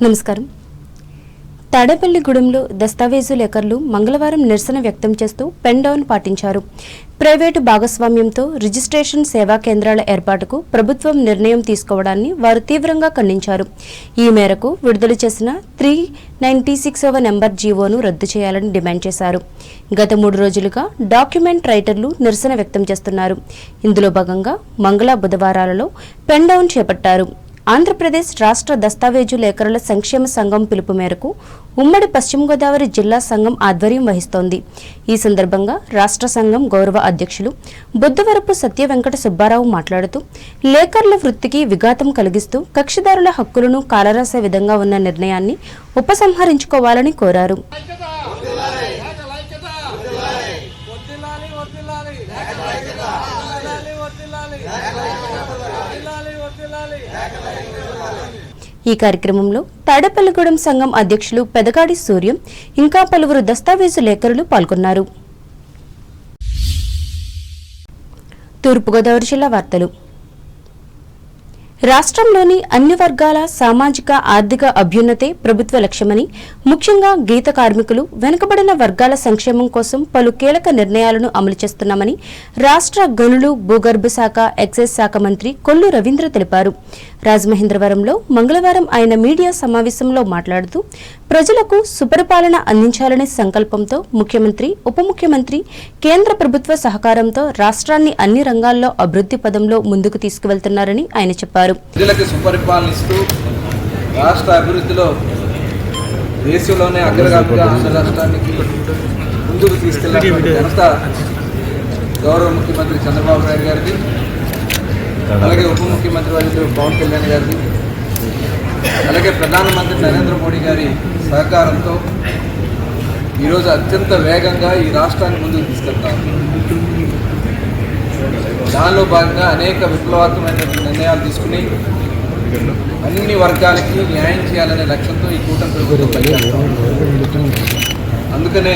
నమస్కారం. తాడేపల్లిగూడెంలో దస్తావేజు లేఖర్లు మంగళవారం నిరసన వ్యక్తం చేస్తూ పెన్ డౌన్ పాటించారు. ప్రైవేటు భాగస్వామ్యంతో రిజిస్ట్రేషన్ సేవా కేంద్రాల ఏర్పాటుకు ప్రభుత్వం నిర్ణయం తీసుకోవడాన్ని వారు తీవ్రంగా ఖండించారు. ఈ మేరకు విడుదల చేసిన 396వ నెంబర్ జీవోను రద్దు చేయాలని డిమాండ్ చేశారు. గత 3 రోజులుగా డాక్యుమెంట్ రైటర్లు నిరసన వ్యక్తం చేస్తున్నారు. ఇందులో భాగంగా మంగళ బుధవారాలలో పెన్ డౌన్ చేపట్టారు. ఆంధ్రప్రదేశ్ రాష్ట్ర దస్తావేజు లేఖరుల సంక్షేమ సంఘం పిలుపు మేరకు ఉమ్మడి పశ్చిమ గోదావరి జిల్లా సంఘం ఆధ్వర్యం వహిస్తోంది. ఈ సందర్భంగా రాష్ట్ర సంఘం గౌరవ అధ్యక్షులు బుద్ధవరపు సత్య వెంకట సుబ్బారావు మాట్లాడుతూ లేఖర్ల వృత్తికి విఘాతం కలిగిస్తూ కక్షిదారుల హక్కులను కాలరాసే విధంగా ఉన్న నిర్ణయాన్ని ఉపసంహరించుకోవాలని కోరారు. ఈ కార్యక్రమంలో తాడేపల్లిగూడెం సంఘం అధ్యక్షులు పెదగాడి సూర్యం ఇంకా పలువురు దస్తావేజు లేఖరులు పాల్గొన్నారు. తూర్పుగోదావరి జిల్లా వార్తలు. రాష్ట్రంలోని అన్ని వర్గాల సామాజిక ఆర్థిక అభ్యున్నతే ప్రభుత్వ లక్ష్యమని, ముఖ్యంగా గీత కార్మికులు, వెనుకబడిన వర్గాల సంక్షేమం కోసం పలు కీలక నిర్ణయాలను అమలు చేస్తున్నామని రాష్ట్ర గనులు, భూగర్భ శాఖ, ఎక్సైజ్ శాఖ మంత్రి కొల్లు రవీంద్ర తెలిపారు. రాజమహేంద్రవరంలో మంగళవారం ఆయన మీడియా సమావేశంలో మాట్లాడుతూ ప్రజలకు సుపరిపాలన అందించాలనే సంకల్పంతో ముఖ్యమంత్రి, ఉప ముఖ్యమంత్రి, కేంద్ర ప్రభుత్వ సహకారంతో రాష్ట్రాన్ని అన్ని రంగాల్లో అభివృద్ధి పదంలో ముందుకు తీసుకువెళ్తున్నారని ఆయన చెప్పారు. ప్రజలకు సుపరిపాలనిస్తూ రాష్ట్ర అభివృద్ధిలో దేశంలోనే అగ్రగామిగా ఆంధ్ర రాష్ట్రానికి ముందుకు తీసుకెళ్లినటువంటి ఘనత గౌరవ ముఖ్యమంత్రి చంద్రబాబు నాయుడు గారిది, అలాగే ఉప ముఖ్యమంత్రి వర్యులు పవన్ కళ్యాణ్ గారిది, అలాగే ప్రధానమంత్రి నరేంద్ర మోడీ గారి సహకారంతో ఈరోజు అత్యంత వేగంగా ఈ రాష్ట్రాన్ని ముందుకు తీసుకెళ్తాము. దానిలో భాగంగా అనేక విప్లవాత్మకమైన నిర్ణయాలు తీసుకుని అన్ని వర్గాలకి న్యాయం చేయాలనే లక్ష్యంతో ఈ కూటమి ప్రభుత్వం పనిచేస్తాం. అందుకనే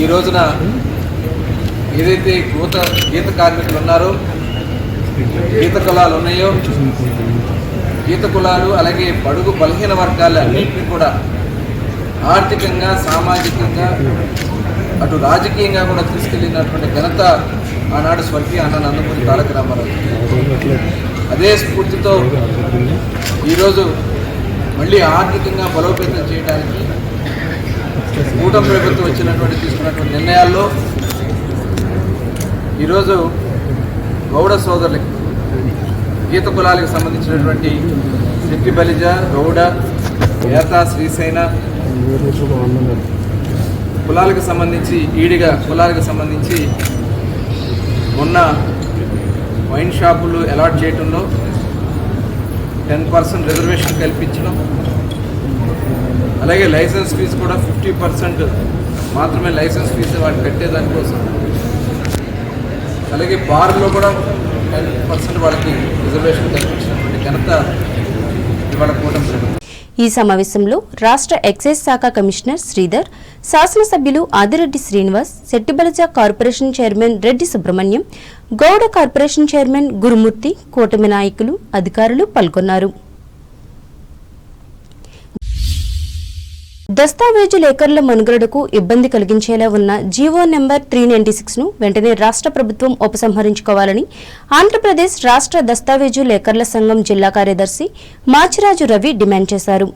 ఈ రోజున ఏదైతే గీత కార్మికులు ఉన్నారో, గీత కులాలు ఉన్నాయో, గీత కులాలు అలాగే బడుగు బలహీన వర్గాల అన్నింటినీ కూడా ఆర్థికంగా, సామాజికంగా, అటు రాజకీయంగా కూడా తీసుకెళ్లినటువంటి ఘనత ఆనాడు స్వర్గీయ అన్న నందమూరి తారక రామారావు. అదే స్ఫూర్తితో ఈరోజు మళ్ళీ ఆర్థికంగా బలోపేతం చేయడానికి కూటమి ప్రభుత్వం తీసుకున్నటువంటి నిర్ణయాల్లో ఈరోజు గౌడ సోదరులకి, గీత కులాలకు సంబంధించినటువంటి శెట్టి బలిజ, గౌడ, ఏత, శ్రీసేన కులాలకు సంబంధించి, ఈడిగ కులాలకు సంబంధించి మొన్న వైన్ షాపులు అలాట్ చేయడంలో 10% రిజర్వేషన్ కల్పించడం, అలాగే లైసెన్స్ ఫీజు కూడా 50% మాత్రమే లైసెన్స్ ఫీజు వాటికి కట్టేదానికోసం, అలాగే బార్లో కూడా 10% వాళ్ళకి రిజర్వేషన్ కల్పించినటువంటి ఘనత ఇవాళ కూటమి ప్రభుత్వం. ఈ సమావేశంలో రాష్ట్ర ఎక్సైజ్ శాఖ కమిషనర్ శ్రీధర్, శాసనసభ్యులు Adireddy Srinivas, Settibalija corporation chairman Reddy Subrahmanyam, Gowda corporation chairman Gurumurthy, కూటమి నాయకులు, అధికారులు పాల్గొన్నారు. దస్తావేజు లేఖర్ల మనుగడకు ఇబ్బంది కలిగించేలా ఉన్న జీవో నెంబర్ 396ను వెంటనే రాష్ట్ర ప్రభుత్వం ఉపసంహరించుకోవాలని ఆంధ్రప్రదేశ్ రాష్ట్ర దస్తావేజు లేఖర్ల సంఘం జిల్లా కార్యదర్శి మాచిరాజు రవి డిమాండ్ చేశారు.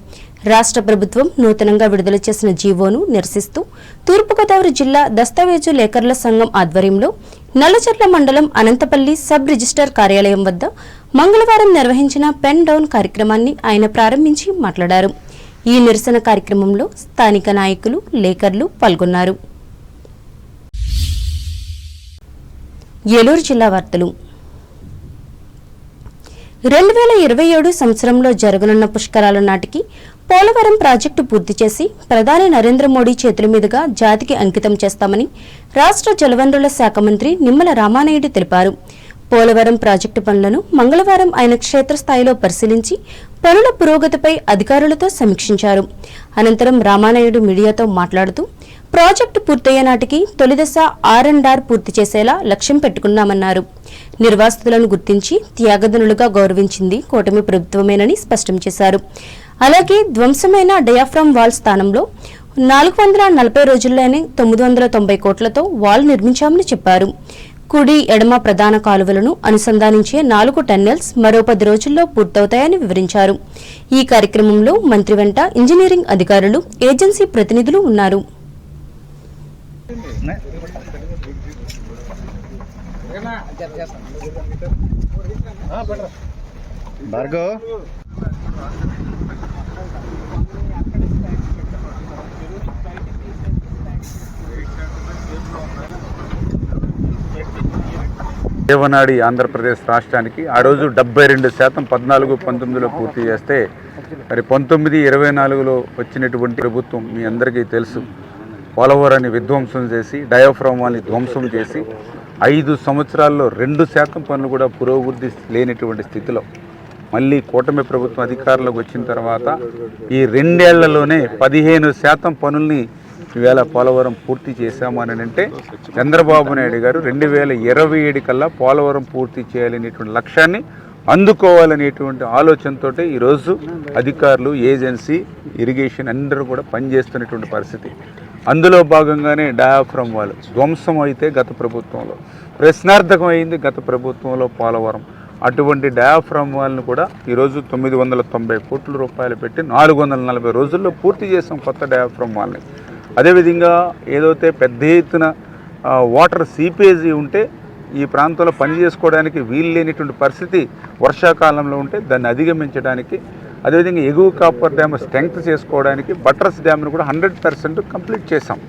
రాష్ట్ర ప్రభుత్వం నూతనంగా విడుదల చేసిన జీవోను నిరసిస్తూ తూర్పుగోదావరి జిల్లా దస్తావేజు లేఖర్ల సంఘం ఆధ్వర్యంలో నల్లచర్ల మండలం అనంతపల్లి సబ్ రిజిస్టర్ కార్యాలయం వద్ద మంగళవారం నిర్వహించిన పెన్ డౌన్ కార్యక్రమాన్ని ఆయన ప్రారంభించి మాట్లాడారు. ఈ నిరసన కార్యక్రమంలో స్థానిక నాయకులు, లేఖర్లు పాల్గొన్నారు. ఏలూరు జిల్లా వార్తలు. 2027 సంవత్సరంలో జరగనున్న పుష్కరాల నాటికి పోలవరం ప్రాజెక్టు పూర్తి చేసి ప్రధాని నరేంద్ర మోడీ చేతుల మీదుగా జాతికి అంకితం చేస్తామని రాష్ట్ర జలవనరుల శాఖ మంత్రి నిమ్మల రామానాయుడు తెలిపారు. పోలవరం ప్రాజెక్టు పనులను మంగళవారం ఆయన క్షేత్రస్థాయిలో పరిశీలించి పనుల పురోగతిపై అధికారులతో సమీక్షించారు. అనంతరం రామానాయుడు మీడియాతో మాట్లాడుతూ ప్రాజెక్టు పూర్తయ్యే నాటికి తొలిదశ R&R పూర్తి చేసేలా లక్ష్యం పెట్టుకున్నామన్నారు. నిర్వాసితులను గుర్తించి త్యాగదనులుగా గౌరవించింది కూటమి ప్రభుత్వమేనని స్పష్టం చేశారు. అలాగే ధ్వంసమైన డయాఫ్రమ్ వాల్ స్థానంలో 440 రోజుల్లోనే 990 కోట్లతో వాల్ నిర్మించామని చెప్పారు. కుడి ఎడమ ప్రధాన కాలువలను అనుసంధానించే 4 టన్నెల్స్ మరో 10 రోజుల్లో పూర్తవుతాయని వివరించారు. ఈ కార్యక్రమంలో మంత్రి వెంట ఇంజనీరింగ్ అధికారులు, ఏజెన్సీ ప్రతినిధులు ఉన్నారు. దేవనాడి ఆంధ్రప్రదేశ్ రాష్ట్రానికి ఆ రోజు 72% 14-19లో పూర్తి చేస్తే మరి 19-24లో వచ్చినటువంటి ప్రభుత్వం మీ అందరికీ తెలుసు, పోలవరాన్ని విధ్వంసం చేసి డయాఫ్రామాల్ని ధ్వంసం చేసి 5 సంవత్సరాల్లో 2% పనులు కూడా పురోభివృద్ధి లేనటువంటి స్థితిలో మళ్ళీ కూటమి ప్రభుత్వం అధికారంలోకి వచ్చిన తర్వాత ఈ 2 ఏళ్లలోనే 15% పనుల్ని ఈవేళ పోలవరం పూర్తి చేశామని అంటే చంద్రబాబు నాయుడు గారు 2027 కల్లా పోలవరం పూర్తి చేయాలనేటువంటి లక్ష్యాన్ని అందుకోవాలనేటువంటి ఆలోచనతో ఈరోజు అధికారులు, ఏజెన్సీ, ఇరిగేషన్ అందరూ కూడా పనిచేస్తున్నటువంటి పరిస్థితి. అందులో భాగంగానే డయాఫ్రమ్ వాల్ ధ్వంసం అయితే గత ప్రభుత్వంలో, ప్రశ్నార్థకం అయింది గత ప్రభుత్వంలో పోలవరం. అటువంటి డయాఫ్రమ్ వాల్ను కూడా ఈరోజు 990 కోట్ల రూపాయలు పెట్టి 440 రోజుల్లో పూర్తి చేసాం కొత్త డయాఫ్రమ్ వాల్ని. అదేవిధంగా ఏదైతే పెద్ద ఎత్తున వాటర్ సీపేజీ ఉంటే ఈ ప్రాంతంలో పని చేసుకోవడానికి వీలు లేనిటువంటి పరిస్థితి వర్షాకాలంలో ఉంటే దాన్ని అధిగమించడానికి, అదేవిధంగా ఎగువ కాపర్ డ్యామ్ స్ట్రెంగ్త్ చేసుకోవడానికి బట్రస్ డ్యామ్ను కూడా 100% కంప్లీట్ చేసాం.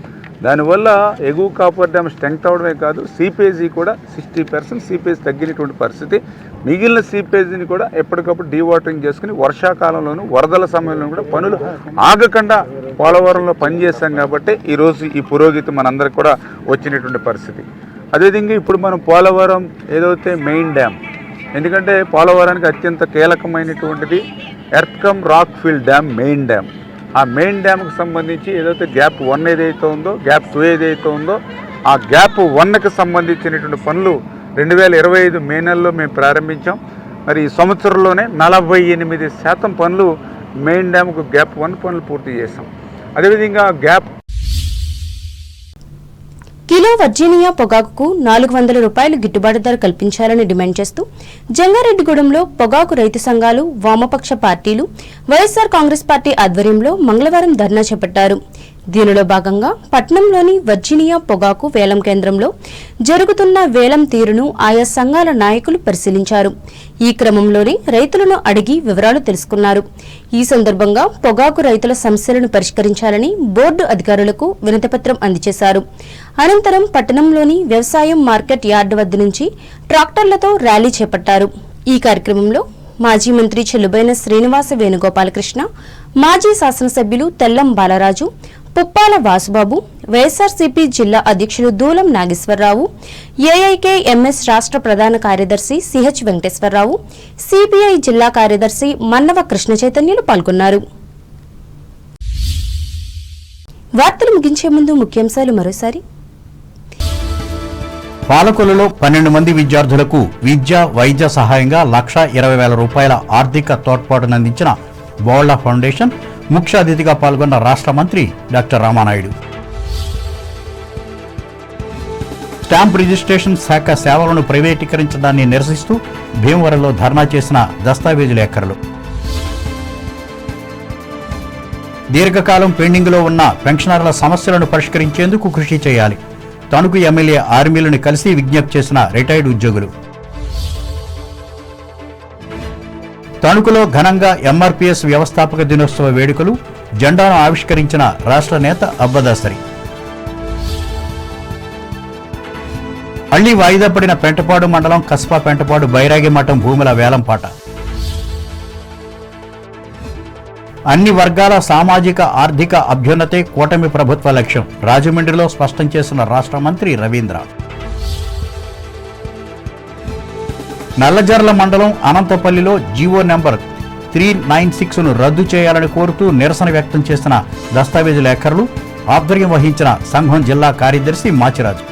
దానివల్ల ఎగువ కాపర్ డ్యామ్ స్ట్రెంగ్త్ అవడమే కాదు, సీపేజీ కూడా 60% సీపేజ్ తగ్గినటువంటి పరిస్థితి. మిగిలిన సీపేజీని కూడా ఎప్పటికప్పుడు డీవాటరింగ్ చేసుకుని వర్షాకాలంలోనూ వరదల సమయంలో కూడా పనులు ఆగకుండా పోలవరంలో పనిచేస్తాం కాబట్టి ఈరోజు ఈ పురోగతి మనందరికి కూడా వచ్చినటువంటి పరిస్థితి. అదేవిధంగా ఇప్పుడు మనం పోలవరం ఏదైతే మెయిన్ డ్యామ్, ఎందుకంటే పోలవరానికి అత్యంత కీలకమైనటువంటిది earth cum rock fill dam, main dam. ఆ మెయిన్ డ్యామ్కి సంబంధించి ఏదైతే గ్యాప్ 1 ఏదైతే ఉందో, గ్యాప్ 2 ఏదైతే ఉందో, ఆ గ్యాప్ 1కి సంబంధించినటువంటి పనులు 2025 మే నెలలో మేము ప్రారంభించాం. మరి ఈ సంవత్సరంలోనే 48% పనులు మెయిన్ డ్యామ్కు గ్యాప్ 1 పనులు పూర్తి చేసాం. అదేవిధంగా గ్యాప్ కిలో వర్జీనియా పొగాకుకు 400 రూపాయలు గిట్టుబాటు ధర కల్పించాలని డిమాండ్ చేస్తూ జంగారెడ్డిగూడెంలో పొగాకు రైతు సంఘాలు, వామపక్ష పార్టీలు, వైఎస్సార్ కాంగ్రెస్ పార్టీ ఆధ్వర్యంలో మంగళవారం ధర్నా చేపట్టారు. దీనిలో భాగంగా పట్నంలోని వర్జీనియా పొగాకు వేలం కేంద్రంలో జరుగుతున్న వేలం తీరును ఆయా సంఘాల నాయకులు పరిశీలించారు. ఈ క్రమంలోనే రైతులను అడిగి వివరాలు తెలుసుకున్నారు. ఈ సందర్భంగా పొగాకు రైతుల సమస్యలను పరిష్కరించాలని బోర్డు అధికారులకు వినతిపత్రం అందజేశారు. అనంతరం పట్టణంలోని వ్యవసాయం మార్కెట్ యార్డు వద్ద నుంచి ట్రాక్టర్లతో ర్యాలీ చేపట్టారు. ఈ కార్యక్రమంలో మాజీ మంత్రి చెల్లుబైన శ్రీనివాస వేణుగోపాలకృష్ణ, మాజీ శాసనసభ్యులు తెల్లం బాలరాజు, పుప్పాల వాసుబాబు, వైఎస్సార్సీపీ జిల్లా అధ్యక్షులు దూలం నాగేశ్వరరావు, ఏఐకేఎంఎస్ రాష్ట్ర ప్రధాన కార్యదర్శి సిహెచ్ వెంకటేశ్వరరావు, సిపిఐ జిల్లా కార్యదర్శి మన్నవ కృష్ణ చైతన్యులు పాల్గొన్నారు. వార్తలు ముగించే ముందు ముఖ్యాంశాలు మరోసారి. పాలకొల్లులో 12 మంది విద్యార్థులకు విద్య, వైద్య సహాయంగా 1,20,000 రూపాయల ఆర్థిక తోడ్పాటునందించిన బోళ్ల ఫౌండేషన్ ముఖ్య అతిథిగా పాల్గొన్న రాష్ట్ర మంత్రి డాక్టర్ రామానాయుడు. స్టాంప్ రిజిస్ట్రేషన్ శాఖ సేవలను ప్రైవేటీకరించడాన్ని నిరసిస్తూ భీమవరంలో ధర్నా చేసిన దస్తావేజులేఖరులు. దీర్ఘకాలం పెండింగ్లో ఉన్న పెన్షనర్ల సమస్యలను పరిష్కరించేందుకు కృషి చేయాలి. తణుకు ఎమ్మెల్యే ఆర్మీలను కలిసి విజ్ఞప్తి చేసిన రిటైర్డ్ ఉద్యోగులు. తణుకులో ఘనంగా ఎంఆర్పీఎస్ వ్యవస్థాపక దినోత్సవ వేడుకలు, జెండాను ఆవిష్కరించిన రాష్ట్ర నేత అబ్బదాసరి. మళ్లీ వాయిదా పడిన పెంటపాడు మండలం కస్బా పెంటపాడు బైరాగి మఠం భూముల వేలంపాట. అన్ని వర్గాల సామాజిక ఆర్థిక అభ్యున్నతే కూటమి ప్రభుత్వ లక్ష్యం, రాజమండ్రిలో స్పష్టం చేసిన రాష్ట్ర మంత్రి రవీంద్ర. నల్లజర్ల మండలం అనంతపల్లిలో జీవో నెంబర్ 396ను రద్దు చేయాలని కోరుతూ నిరసన వ్యక్తం చేసిన దస్తావేజులేఖరులు, ఆధ్వర్యం వహించిన సంఘం జిల్లా కార్యదర్శి మాచిరాజు.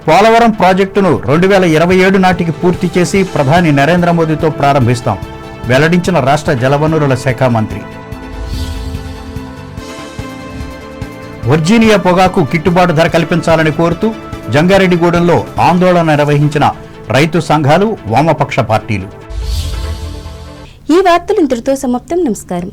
పోలవరం ప్రాజెక్టును 2027 నాటికి పూర్తి చేసి ప్రధాని నరేంద్ర మోదీతో ప్రారంభిస్తాం. వెల్లడించిన రాష్ట్ర జలవనరుల శాఖ మంత్రి. వర్జీనియా పొగాకు గిట్టుబాటు ధర కల్పించాలని కోరుతూ జంగారెడ్డిగూడెంలో ఆందోళన నిర్వహించిన రైతు సంఘాలు, వామపక్ష పార్టీలు. ఈ వార్తలు ఇంతటితో సమాప్తం. నమస్కారం.